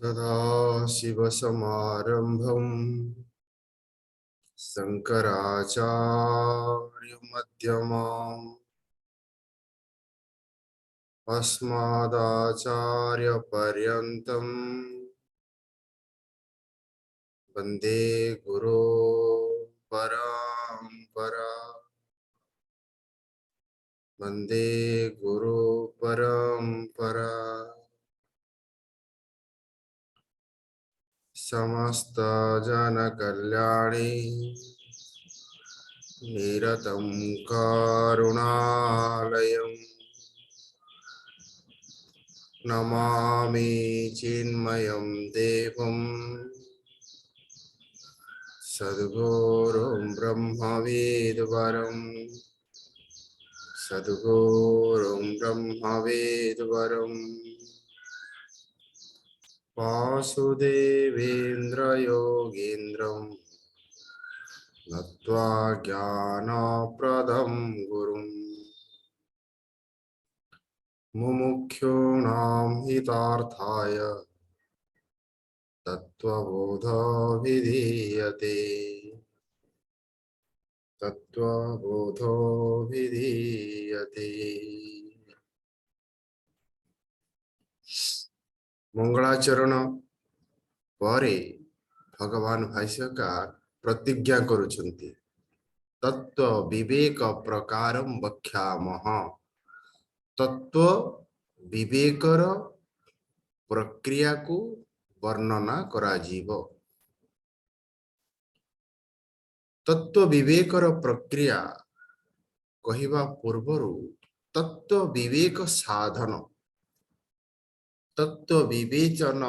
सदाशिवसमारम्भम् शङ्कराचार्यमध्यमाम् अस्मदाचार्यपर्यन्तम् वन्दे गुरो परम्परा वन्दे गुरो परम्परा समस्त जनकल्याणे निरतं करुणालयम् नमामि चिन्मयं देवं सद्गुरुं ब्रह्मवेद्वरम् सद्गुरुं ब्रह्मवेद्वरम् वासुदेवेन्द्रयोगीन्द्रं नत्वा ज्ञानप्रदं गुरुं मुमुक्षूणां हितार्थाय तत्त्वबोधोऽभिधीयते तत्त्वबोधोऽभिधीयते। मंगलाचरण परे भगवान भाष्यकार प्रतिज्ञा करुछन्ति तत्व विवेक प्रकारम वक्ष्यामः। तत्व विवेकर प्रक्रिया को वर्णना कराजीव। तत्व विवेकर प्रक्रिया कहिबा पूर्वरु तत्व विवेक साधन तत्व विवेचन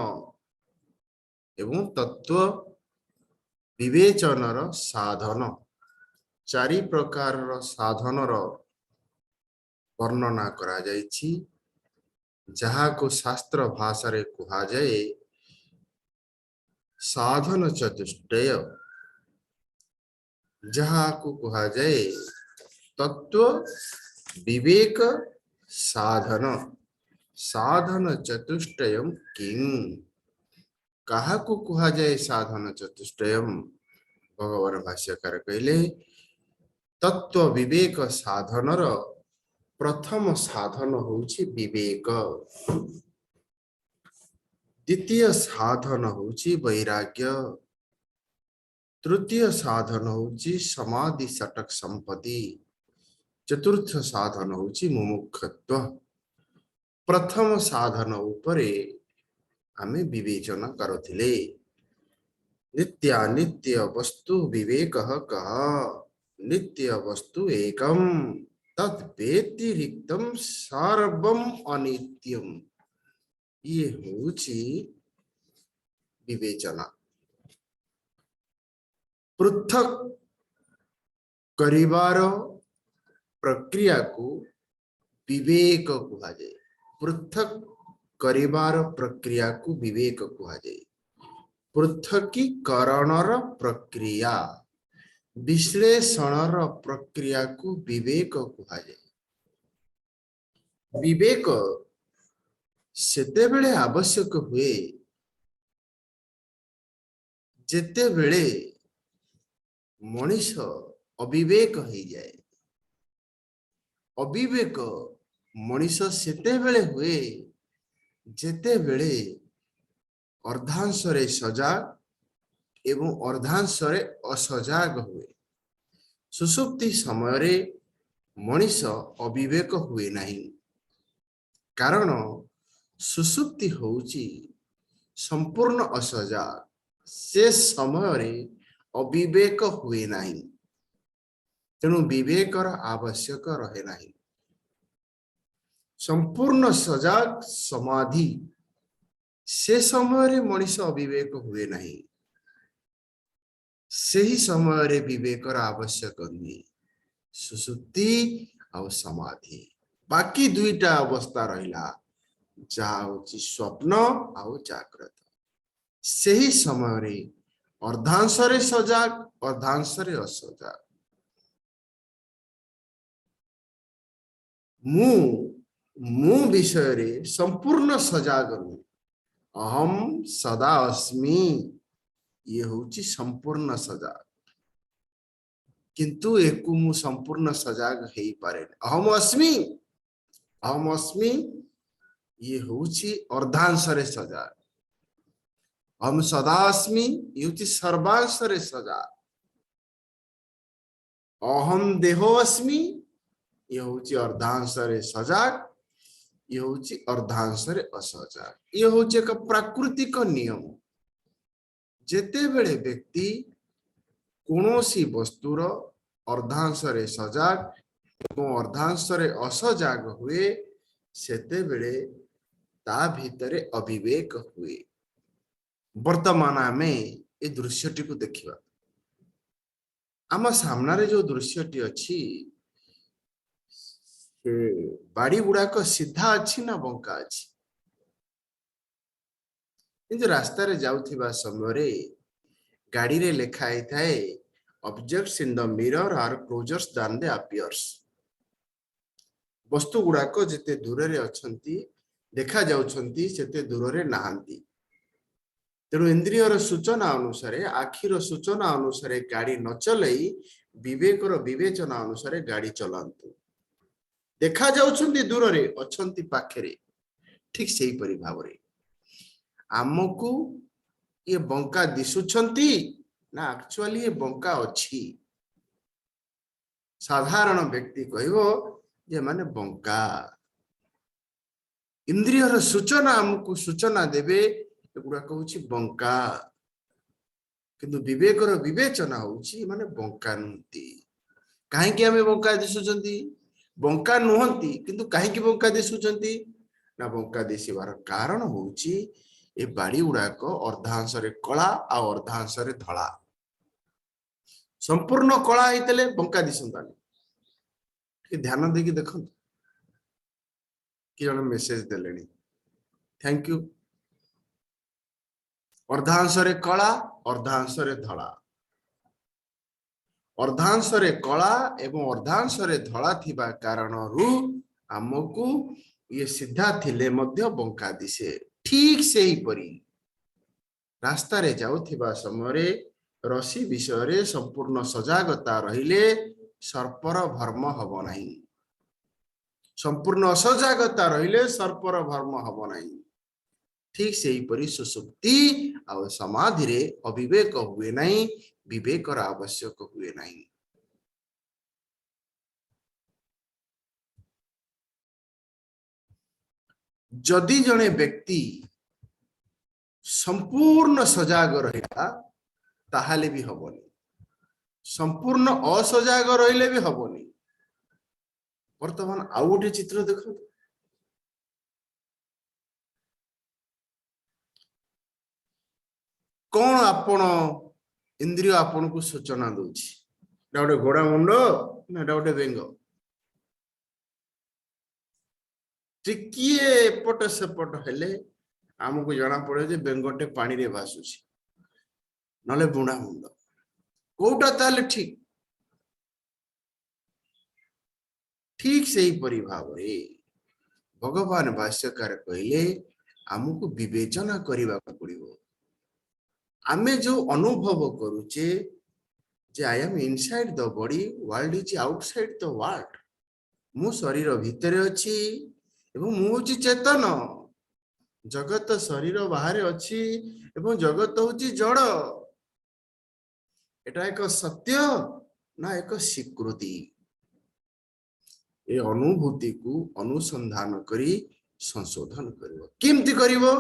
एवं तत्व विवेचनर साधन चारि प्रकार साधनर वर्णना करा जायछि, जहा को शास्त्र भाषा रे कुहा जाए साधन चतुष्टय, जहा को कुहा जाए तत्व विवेक साधन। साधन चतुष्टयम किं कहा को कुहा जाए साधन चतुष्टयम? भगवान भाष्यकार कहले तत्व विवेक साधनर प्रथम साधन होछि विवेक, द्वितीय साधन होछि वैराग्य, तृतीय साधन होछि समाधि सटक संपत्ति, चतुर्थ साधन होछि मुमुक्षत्व। प्रथम साधन उपरे आमे विवेचना करुथिले। नित्यानित्य वस्तु विवेकः कः? नित्य वस्तु एकम तद व्यतिरिक्तम सर्वम अनित्यम। ये होछि विवेचना। पृथक करिवार प्रक्रिया को विवेक कुहा जाए। पृथक करिवार प्रक्रिया को विवेक कुहा जाए। पृथकीकरणर प्रक्रिया विश्लेषणर प्रक्रिया को विवेक कुहा जाए। विवेक सेते बेले आवश्यक हुए जेते बेले मनीष अविवेक हो जाए। अविवेक मनीष सेते बेले हुए जेते बेले अर्धांशरे सजाग एवं अर्धांशरे असजाग हुए। सुसुप्ति समय रे मनीष अविवेक हुए नहीं, कारण सुसुप्ति होउची संपूर्ण असजाग। से समय रे अविवेक हुए नहीं, तेणु विवेकर आवश्यक रहे नहीं। संपूर्ण सजाग समाधि से समय रे मनीष अविवेक हुए नहीं, सही समय रे विवेकर आवश्यक नहीं। सुसुप्ति और समाधि बाकी दुईटा अवस्था रहिला, जहा होची स्वप्न और जागृत। सही समय रे अर्धांशरे सजाग अर्धांशरे असजाग। मु विषय रे संपूर्ण सजाग नु अहम सदा अस्मि ये होची संपूर्ण सजाग किंतु एकु मु संपूर्ण सजाग हेई पारे अहम अस्मि ये होची अर्धांशरे सजाग अहम सदा अस्मि ये होची सर्वांशरे सजाग अहम देहो अस्मि ये होची अर्धांशरे सजाग ये होची अर्धांशरे असजाग ये होची एक प्राकृतिक नियम जेते बेले व्यक्ति कौनसी वस्तुर अर्धांशरे सजाग एवं अर्धांशरे असजाग हुए सेते बेले ता भितरे अविवेक हुए वर्तमान आमे ए दृश्यटी को देखिबा आम सामने जो दृश्यटी अछि से बाड़ी गुड़ाक सीधा अच्छी ना बंका अच्छी किंतु रास्ता रे जाउथिबा समय रे गाड़ी रे लेखा ही थाए objects in the mirror are closer than the appears वस्तु गुड़ाक जेते दूर रे अछंती देखा जाउछंती सेते दूर रे नाहंती तेणु इंद्रियर सूचना अनुसार आखिर सूचना अनुसार गाड़ी न चलई विवेकर विवेचना अनुसार गाड़ी चलांतु देखा जाउछंती दूर रे अछंती पाखरे ठीक सेही परि भावरे आमको ये बंका दिसुछंती ना एक्चुअली ये बंका अच्छी साधारण व्यक्ति कहबो जे माने बंका इंद्रियर सूचना हमको सूचना देबे एगुड़ा कहूची बंका किंतु विवेकर विवेचना होची माने बंका नुहंती काहे कि हमें बंका दिसुछंती बंका नुहंती किंतु काहे कि बंका दिसुछंती ना बंका दिसिबार कारण होची ए बाड़ी गुड़ाक अर्धांशरे कला आ अर्धांशरे धला संपूर्ण कला होइतले बंका दिसंतानी कि ध्यान देकी देखंतु कि जण मेसेज देलेनी थैंक यू अर्धांशरे कला अर्धांशरे धला अर्धांशरे कला एवं अर्धांशरे धला थिबा कारणरू हमकु ये सीधा थिले मध्य बंका दिसे ठीक से ही परी रास्ता रे जाउथिबा समय रे रसी विषय रे संपूर्ण सजागता रहिले सर्पर भर्म हब नाही संपूर्ण असजागता रहिले सर्पर भर्म हब नाही ठीक से ही परी सुसुप्ति आ समाधि रे अविवेक हुए नाही विवेकर आवश्यक हुए नाही जदि जने व्यक्ति संपूर्ण सजाग रहिला ताहाले भी हबनी संपूर्ण असजाग रहिले भी हबनी वर्तमान आउ गोटे चित्र देखो कौन आपण इंद्रिय आपण को सूचना दोछि गोटे घोड़ा मुंड ना गोटे बेंग टिकिए एपट सेपट हेले आमको जना पड़े जे बेंगटे पानी रे भासुछि नले बुणा मुंड कोटा ताले ठीक ठीक से ही परि भाव रे भगवान भाष्यकार कहले आमको विवेचना करबा पड़िबो आमे जो अनुभव करूचे जे I am inside the body world is outside the world मु शरीर भितर अछि एवं मु होची चेतन जगत शरीर बाहर अछि एवं जगत होची जड़ एटा एक सत्य ना एक स्वीकृति ए अनुभूति को अनुसंधान करी संशोधन करिवो केमती करिवो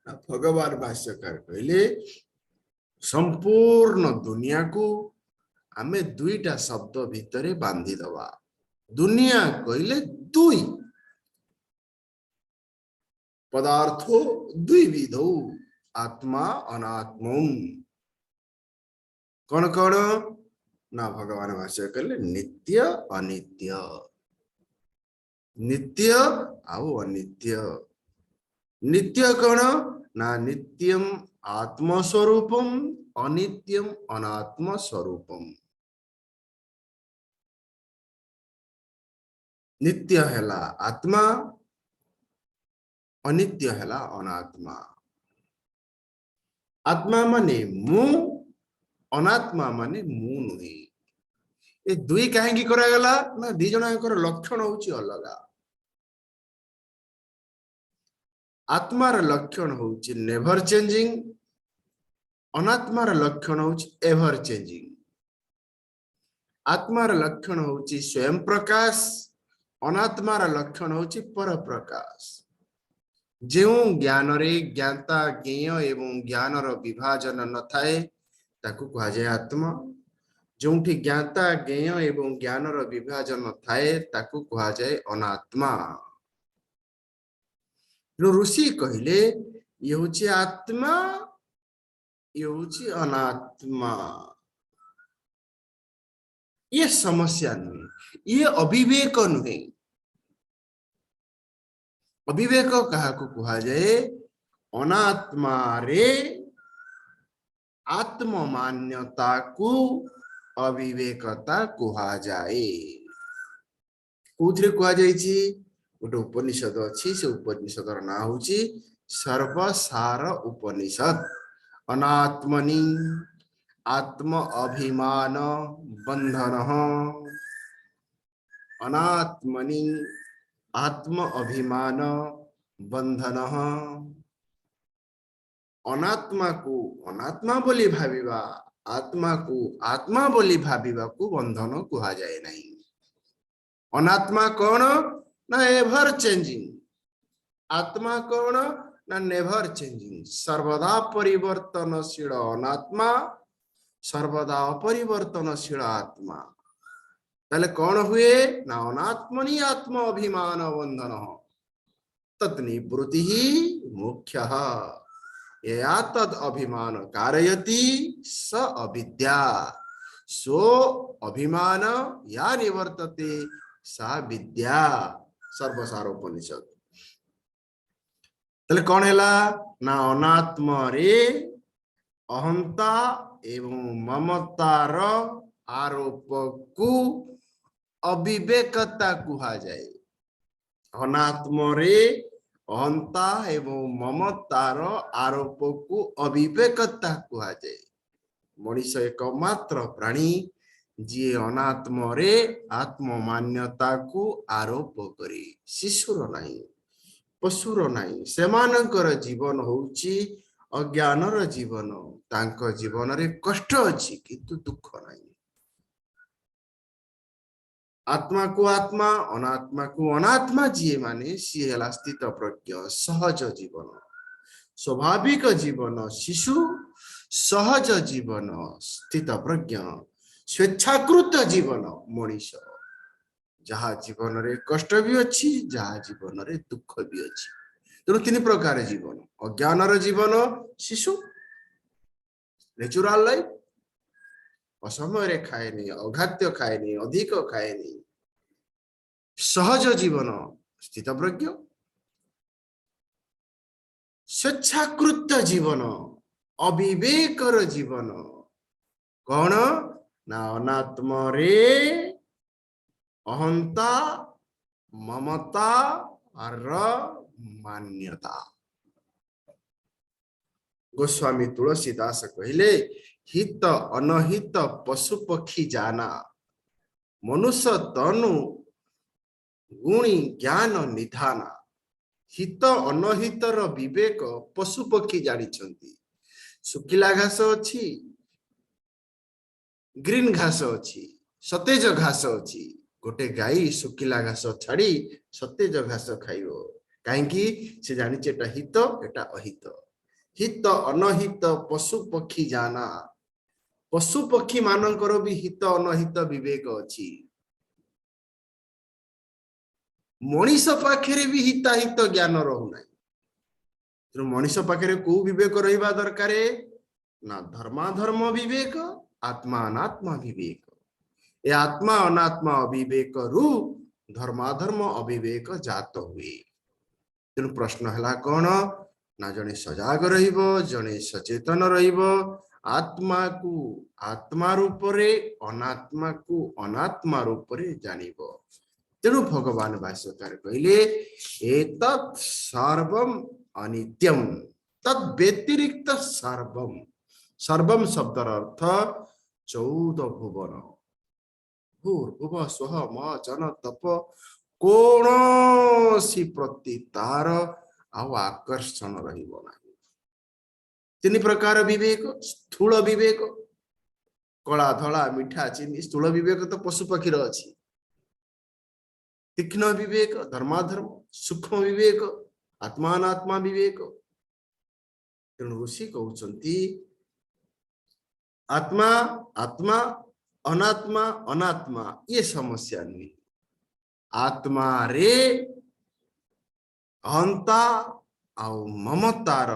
ना भगवान भाष्यकार कहले संपूर्ण दुनिया को आमे दुईटा शब्द भितरे बांधी दवा दुनिया कहले दुई पदार्थो द्विविधो आत्मा अनात्मम कौन कौन ना भगवान भाष्य कहले नित्य अनित्य नित्य आउ अनित्य नित्य कौन ना नित्यम आत्मस्वरूपम अनित्यम अनात्म स्वरूपम नित्य हैला आत्मा अनित्य हैला अनात्मा आत्मा माने मु, अनात्मा माने मु नुहे। ए दुई कहीं करागला ना दी जणकर लक्षण होची अलगा। आत्मार लक्षण होची नेवर चेंजिंग, अनात्मार लक्षण होची एवर चेंजिंग। आत्मार लक्षण होची स्वयं प्रकाश, अनात्मार लक्षण होची पर प्रकाश। जो ज्ञान रे ज्ञाता ज्ञेय एवं ज्ञानर विभाजन न थाए ताकू कहा जाए आत्मा। जोठी ज्ञाता ज्ञेय एवं ज्ञानर विभाजन थाए ताकू कहा जाए अनात्मा। ऋषि कहले ये होची आत्मा, ये होची अनात्मा। ये समस्या नुहे, ये अविवेक नुहे। अविवेक कहा कहा जाए अनात्मा रे आत्म मान्यता को अविवेकता कहा जाए। कोथरे कहा जाइछि गोटे उपनिषद अछि, से उपनिषदर ना होछि सर्वसार उपनिषद। अनात्मनि आत्म अभिमान बंधन, अनात्मनि आत्म अभिमान बंधन। अनात्मा को अनात्मा बोली भाविबा, आत्मा को आत्मा बोली भाविबा को बंधन कहा जाए नहीं। अनात्मा कौन ना एवर चेंजिंग, आत्मा कौन ना नेवर चेंजिंग। सर्वदा परिवर्तनशील अनात्मा, सर्वदा अपरिवर्तनशील आत्मा। ताले कौन हुए ना अनात्मनि आत्म अभिमान बंधन तत्निवृत्ति ही मुख्यः। या तद अभिमान कारयति स अविद्या, सो अभिमान या निवर्तते सा विद्या। सर्वसारोपनिषद। तले कौन हैला ना अनात्मा रे अहंता एवं ममतार आरोप को अविवेकता कहा जाए। अनात्मा रे अहंता एवं ममतार आरोप को अविवेकता कहा जाए। मनीष एकमात्र प्राणी जी अनात्मा रे आत्म मान्यता को आरोप करे। शिशुर नहीं, पशुर नहीं, सेमानकर जीवन होउची अज्ञानर जीवन। तांको जीवन रे कष्ट अछि किंतु दुख नहीं। आत्मा को आत्मा, अनात्मा को अनात्मा जी माने सी है स्थित प्रज्ञ सहज जीवन, स्वाभाविक जीवन। शिशु सहज जीवन, स्थित प्रज्ञ स्वेच्छाकृत जीवन। मनीष जहाँ जीवन रे कष्ट भी अच्छी, जहाँ जीवन रे दुख भी अच्छी। तेणु तीन प्रकार जीवन। अज्ञानर जीवन शिशु, नेचुरल लाइफ, असमय खाएनी, अघात्य खाएनी, अधिक खाएनी। सहज जीवन स्थित प्रज्ञ, स्वेच्छाकृत जीवन अविवेकर जीवन। कौन ना अनात्मा रे अहंता ममता और मान्यता। गोस्वामी तुलसीदास कहले हित अनहित पशु पक्षी जाना, मनुष्य तनु गुणी ज्ञान निधाना। हित अनहितर विवेक पशु पक्षी जानी। सुखिला घास अच्छी, ग्रीन घास अच्छी, सतेज घास अच्छी। गोटे गाई सुखिला घास छाड़ी सतेज घास खाइबो, कहीं से जानी एटा हित एटा अहित। हित अनहित पशु पक्षी जाना। पशु पक्षी मानकर भी हित अनहित विवेक अछि। मनीष पाखे भी हिताहित ज्ञान रहूना। तेणु मनीष पाखे को विवेक रहा दरकार ना धर्माधर्म विवेक, आत्मा अनात्मा विवेक। ए आत्मा अनात्मा अविवेक रु धर्माधर्म अविवेक जात हुए। तेणु प्रश्न है कौन ना जने सजाग रहिबो, जने सचेतन रहिबो। आत्मा को आत्मा रूप रे, अनात्मा को अनात्मा रूप रे जानिबो। तेणु भगवान भाष्यकार कहले एतत् सर्वम अनित्यम। तद व्यतिरिक्त सर्वम, सर्वम शब्दर अर्थ 14 भुवन, भूर्भुव स्वः म जन तप, कौनसी प्रति तार आउ आकर्षण रहिबो नाही। तीन प्रकार विवेक, स्थूल विवेक, कला धला मिठा चीनी, स्थूल विवेक तो पशु पक्षी अच्छी, तीक्ष्ण विवेक धर्माधर्म, सूक्ष्म विवेक आत्मात्मा विवेक। तेणु ऋषि कहते आत्मा आत्मा अनात्मा अनात्मा ये समस्या नहीं, आत्मा रे अहंता आउ ममतार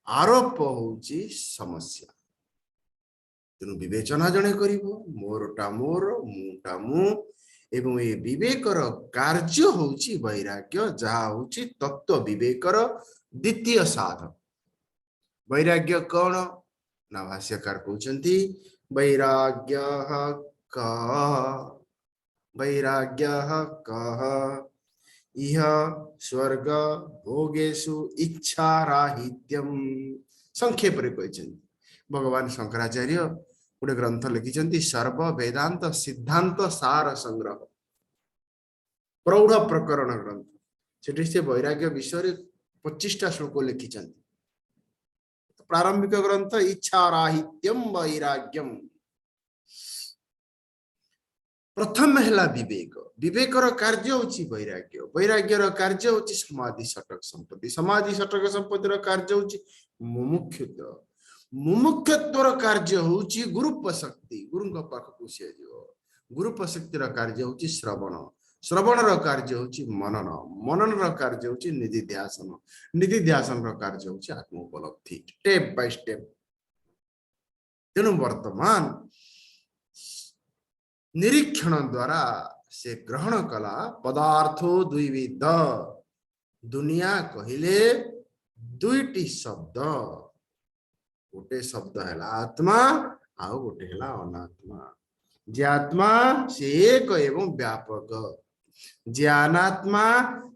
आरोप होची समस्या। तेणु विवेचना जड़े कर मोरटा मोर मुटा मु, एवं ये विवेकर कार्य होची वैराग्य, जहा होची तत्व विवेकर द्वितीय साधन। वैराग्य कौन ना भाष्यकार कहते वैराग्य वैराग्य कह इह स्वर्ग भोगेशु इच्छा राहित्यम। संक्षेप कहते भगवान शंकराचार्य गोटे ग्रंथ लिखिं सर्व वेदांत सिद्धांत सार संग्रह, प्रौढ़ प्रकरण ग्रंथ। से वैराग्य विषय 25टा श्लोक लिखिं। प्रारंभिक ग्रंथ इच्छा राहित्यम वैराग्यम। प्रथम है विवेक, विवेकर कार्य होची वैराग्य, वैराग्यर कार्य होची समाधि षटक संपत्ति, समाधि षटक संपत्तिर कार्य होची मुमुक्षुत्व, मुमुक्षुत्वर कार्य होची गुरुपशक्ति, गुरुଙ୍କ पाखକୁ से जीव, गुरुपशक्तिर कार्य होची श्रवण, श्रवणर कार्य होची मनन, मननर कार्य होची निधिध्यासन, निधिध्यासनर कार्य होची आत्मोपलब्धि, स्टेप बाय स्टेप। तेणु वर्तमान निरीक्षण द्वारा से ग्रहण कला पदार्थो द्विविध, दुनिया कहले दुईटी शब्द, गोटे शब्द है आत्मा आउ गोटे है अनात्मा। जे आत्मा से एक एवं व्यापक, जे अनात्मा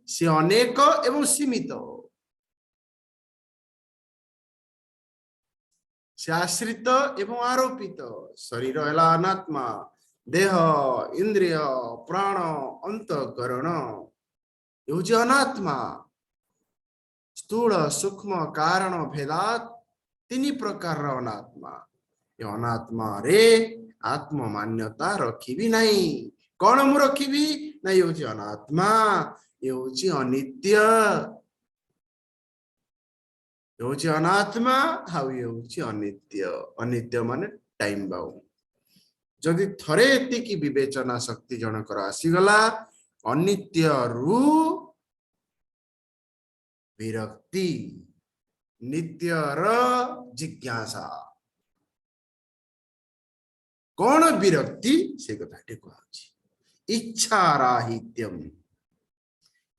से अनेक एवं सीमित, से आश्रित एवं आरोपित। शरीर है अनात्मा, देह इंद्रिय प्राण अंतकरण ये अनात्मा। स्थूल सूक्ष्म कारण भेदात तीन प्रकार अनात्मा। ये अनात्मा रे आत्म मान्यता रखी नहीं। कौन मु रखी ना ये अनात्मा, ये अनित्य, ये अनात्मा हाउ ये अनित्य। अनित्य माने टाइम बाउंड। जदि थरे एतिकी विवेचना शक्ति जनकर आसीगला, अनित्य रु विरक्ति, नित्यर जिज्ञासा। कौन विरक्ति से कथाटी कहछि इच्छा राहित्यम,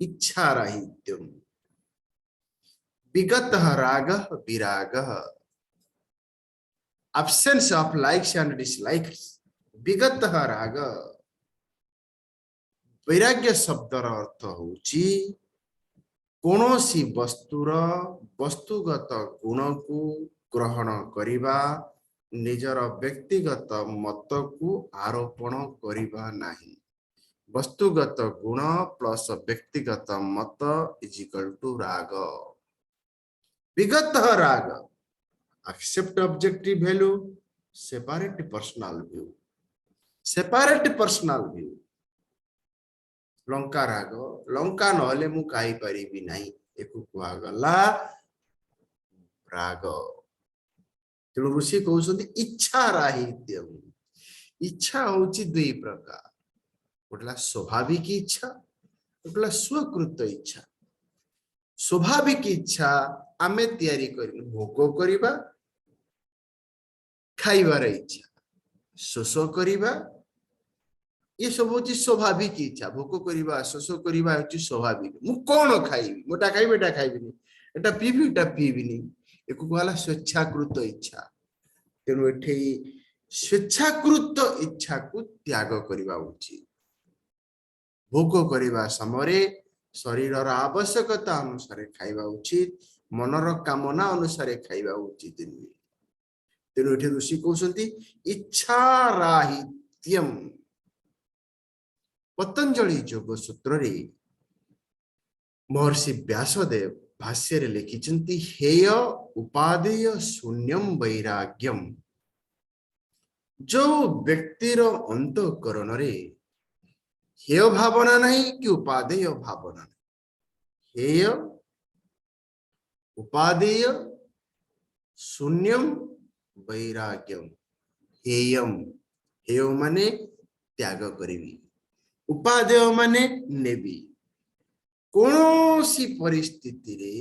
इच्छा राहित्यम। विगत राग विराग, absence of likes and dislikes, विगत राग। वैराग्य शब्दर अर्थ होची कौनसी वस्तुर वस्तुगत गुण को ग्रहण करिबा, निजर व्यक्तिगत मत को आरोपण करिबा नहीं। वस्तुगत गुण प्लस व्यक्तिगत मत इज इक्वल टू राग। विगत राग accept objective value, separate personal view, separate personal view। Lanka राग, लंका नहले मु खाई परिबी नहीं, एको कुआ गला राग। तेणु ऋषि कहते इच्छा राहित्यम। इच्छा होची दुई प्रकार, गोटला स्वाभाविक इच्छा, गोटला स्वकृत इच्छा। स्वाभाविक इच्छा आमे तैयारी करी भोग करिबा, खाइबार इच्छा, शोष करिबा, ये सब होची स्वाभाविक इच्छा। भोग करिबा शोष करिबा होची स्वाभाविक। मु कोन खाइबी, मोटा खाइबी एटा खाइबिनी, एटा पीबी एटा पीबिनी, एको कहला स्वेच्छाकृत इच्छा। तेणु एठे स्वेच्छाकृत इच्छा को त्याग करिबा उचित। भोग करिबा समय शरीर आवश्यकता अनुसार खाइबा उचित, मनर कामना अनुसार खाइबा उचित नुहे। तेणु ये ऋषि कहते इच्छा राहित्यम। पतंजलि योग सूत्र रे महर्षि व्यासदेव भाष्य रे लिखिचंती हेय उपादेय शून्यम वैराग्यम। जो व्यक्तिर अंतःकरण रे हेय भावना नहीं कि उपादेय भावना नहीं, हेय उपादेय शून्यम वैराग्यम। हेयम हेय माने त्याग करिवि, उपादेय माने नेबी। कौनसी परिस्थिति रे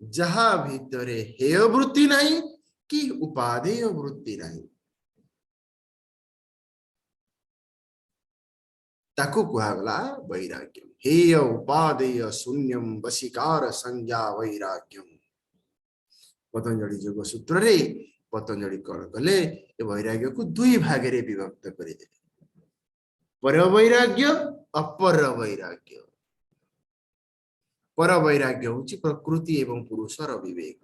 जहा भितरे हेय वृत्ति नहीं कि उपादेय वृत्ति नहीं ताकू कुहागला वैराग्यम। हेय उपादेय शून्यम वशीकार संज्ञा वैराग्यम। पतंजलि योग सूत्र रे पतंजलि कौन कले वैराग्य को दुई भाग रे विभक्त करिदे, पर वैराग्य अपर वैराग्य। पर वैराग्य होची प्रकृति एवं पुरुषर विवेक।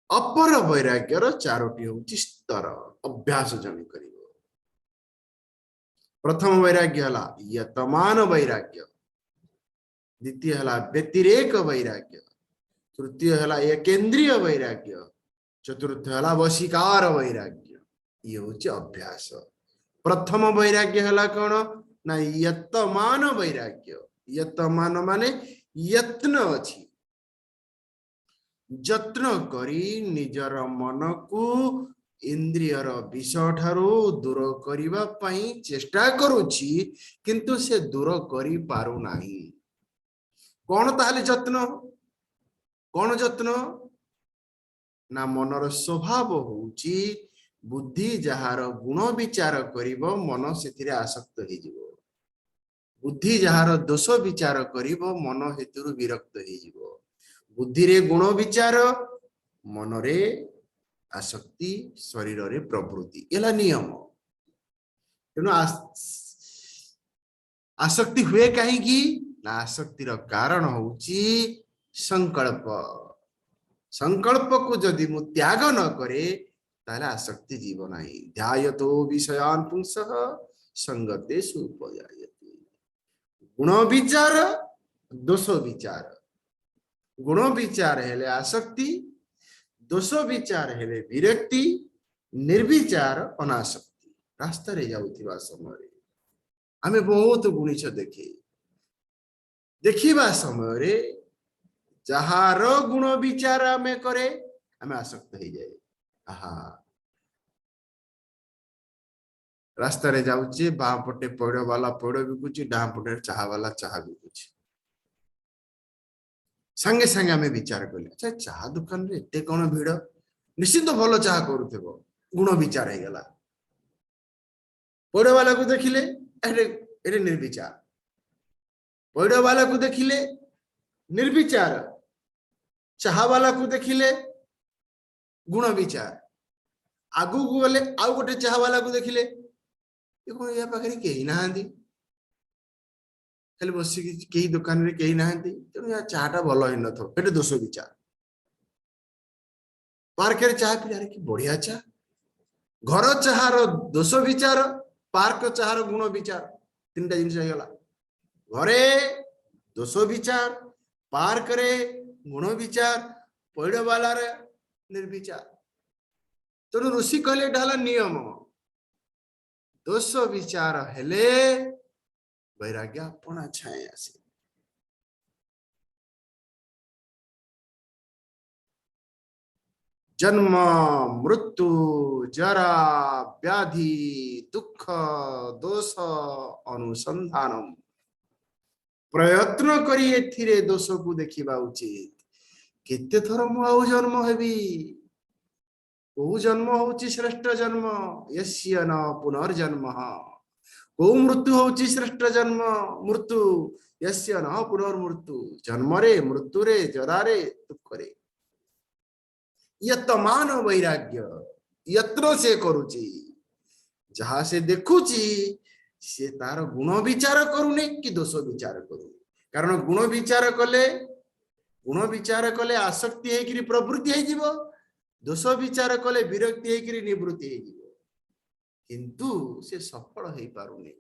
अपर वैराग्यर चारोटी होची स्तर अभ्यास जन करिवो। प्रथम वैराग्य हला यतमान वैराग्य, द्वितीय हला व्यतिरेक वैराग्य, तृतीय हला एकेंद्रीय वैराग्य, चतुर्थ हला वशीकार वैराग्य। ये होची अभ्यास। प्रथम वैराग्य हला कौन ना यतमान वैराग्य। यतमान माने यत्न अछि, जत्न करी निजर मन को इंद्रियर विषय ठारू दूर करिबा पई चेष्टा करूची किंतु से दूर करी पारु नाही। कौन ताहले जत्न? कौन जत्न ना मनर स्वभाव होची बुद्धि जहार गुण विचार करिबो मन सेथिरे आसक्त हो जिवो। बुद्धि जहार दोष विचार करिबो मन हेतुरु विरक्त हो जिवो। बुद्धि रे गुण विचार, मन रे आसक्ति, शरीर रे प्रवृत्ति, एला नियम। तेणु आसक्ति हुए कहीं की ना आसक्तिर कारण होची संकल्प। संकल्प को जदि मु त्याग न करे ताले आसक्ति जीव नाही। ध्यायतो विषयान् पुंसः संगतेषु उपजायते। गुण विचार दोष विचार, गुण विचार हेले आसक्ति, दोष विचार हेले विरक्ति, निर्विचार अनासक्ति। रास्ता रे जाउथिबा समय आमे बहुत गुणिछ देखिबा समय रे जहार गुण विचार आमे करे आमे आसक्त हो जाए। आहा रास्ता रे जाउची बाँ पटे पौड़ वाला पौड़ बिकुची, डाँ पटे चाह वाला चाह बिकुची। संगे संगे आमे विचार कले अच्छा चाह दुकान रे एते कोन भीड़, निश्चित भलो चाह करूथबो। गुण विचार हे गला। पौड़ वाला को देखिले एरे एरे निर्विचार, पौड़ वाला को देखिले निर्विचार, चाह वाला को देखिले गुण विचार। आगु को गले आउ गोटे चाह वाला को देखिले ये कोन या पाखरी केही नाहंदी, खाली बसी कई दुकान रे कहीं नाहंती, तेणु या चाह टा भल ही नथो, एटे दोष विचार। पार्क रे चाह पी कि बढ़िया चाह, घर चाहर दोष विचार, पार्क चाहर गुण विचार, तीनटा जिनिस हो गला। घरे दोष विचार, पार्क रे गुण विचार, पौड़ वाला रे निर्विचार। तेणु ऋषि कहले डाला नियम। दोष विचार हेले वैराग्य अपना छाए आसे। जन्म मृत्यु जरा व्याधि दुख दोष अनुसंधानम। प्रयत्न करी एथिरे दोष को देखिबा उचित। केते थर मु आउ जन्म हेबी, को जन्म होची श्रेष्ठ जन्म, यस्य न पुनर्जन्म। को मृत्यु होची श्रेष्ठ जन्म मृत्यु, यस्य न पुनर्मृत्यु। जन्म रे मृत्यु रे जरा रे दुख रे यतमान वैराग्य यत्न से करूची। जहां से देखुची से तार गुण विचार करूनी कि दोष विचार करूनी। कारण गुण विचार कले गुण विचार कले आसक्ति हेकि प्रवृत्ति हो दोष विचार कले विरक्ति हेकि निवृत्ति हो किंतु से सफल हो पारुनी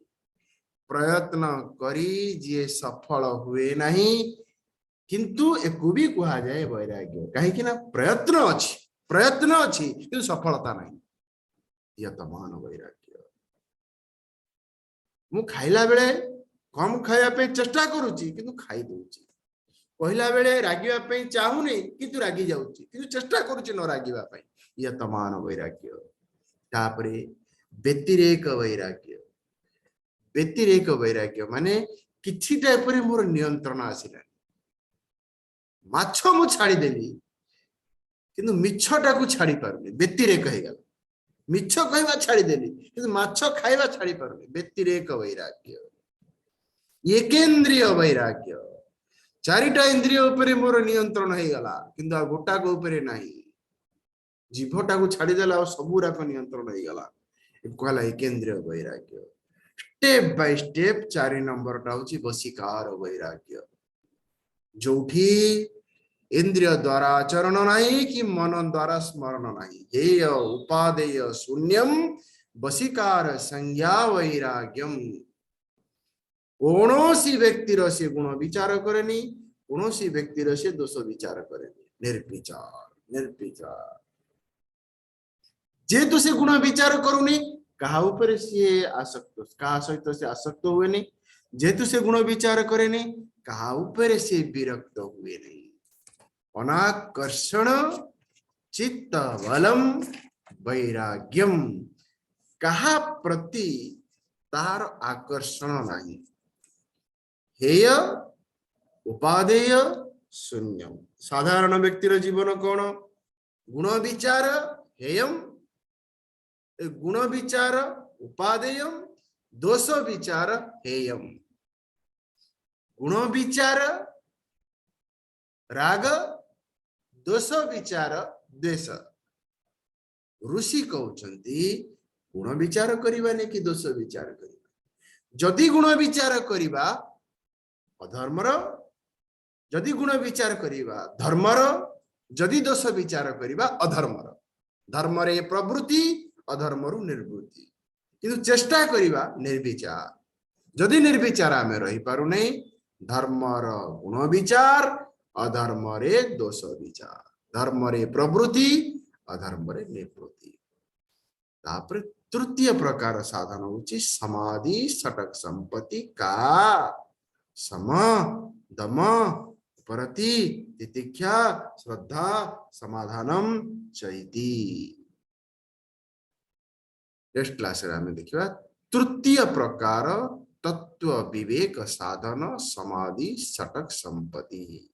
प्रयत्न करी जे सफल हुए नहीं किंतु एको भी कहा जाए वैराग्य कहीं प्रयत्न अच्छी किंतु सफलता नहीं यतमान वैराग्य मु खाइला बेले कम खाया पे चेष्टा करूची किंतु खाई दूची कहला बेले रागिबा पे चाहूनी किंतु रागी जाऊची किंतु चेष्टा करूची न रागिबा पे यतमान वैराग्य तापरे व्यतिरेक वैराग्य माने किछि टाइप रे मोर नियंत्रण आसिला माछ मु छाड़ी देली किंतु मिछटा को छाड़ी पारुनी व्यतिरेक हे गला मिछ कहवा छाड़ी देली किंतु माछ खाइबा छाड़ी पारुनी व्यतिरेक वैराग्य एकेंद्रिय वैराग्य चारिटा इंद्रिय उपरे मोर नियंत्रण हे गला किंतु आ गोटा को उपरे नाही जीभटा को छाड़ी देला और सबूरा को नियंत्रण हे गला कहला एकेंद्रिय वैराग्य स्टेप बाय स्टेप 4 नंबर टा होची वशीकार वैराग्य जोठी इंद्रिय द्वारा आचरण नहीं कि मन द्वारा स्मरण नहीं हेय उपादेय शून्यम वशीकार संज्ञा वैराग्यम कौनसी व्यक्ति से गुण विचार करेनी कौनसी व्यक्ति से दोष विचार करेनी निर्विचार जेतु से गुण विचार करूनी कहा ऊपर से आसक्त कहा सहित से आसक्त हुए नहीं जेतु से गुण विचार करेनी कहा ऊपर से विरक्त हुए नहीं अनाकर्षण चित्त बलम वैराग्यम कहा प्रति तार आकर्षण नहीं हेय उपादेय शून्यम साधारण व्यक्तिर जीवन कौन गुण विचार हेयम गुण विचार उपादेयम दोष विचार हेयम गुण विचार राग दोष विचार द्वेष ऋषि कहउचंती गुण विचार करिबानी कि दोष विचार करिबा जदि गुण विचार करिबा अधर्मर जदि गुण विचार करिबा धर्मर जदि दोष विचार करिबा अधर्मर धर्मरे प्रवृत्ति अधर्मरु निर्वृत्ति किंतु चेष्टा करिबा निर्विचार जदि निर्विचार आमे रही पारु नै धर्मर गुण विचार अधर्मरे दोष विचार धर्मरे प्रवृत्ति अधर्मरे निवृत्ति तापर तृतीय प्रकार साधन होची समाधि षटक संपत्ति का सम दम उपरति तितिक्षा श्रद्धा समाधानम चैति नेक्स्ट क्लास रे हमें देखिबा तृतीय प्रकार तत्व विवेक साधन समाधि षटक संपत्ति।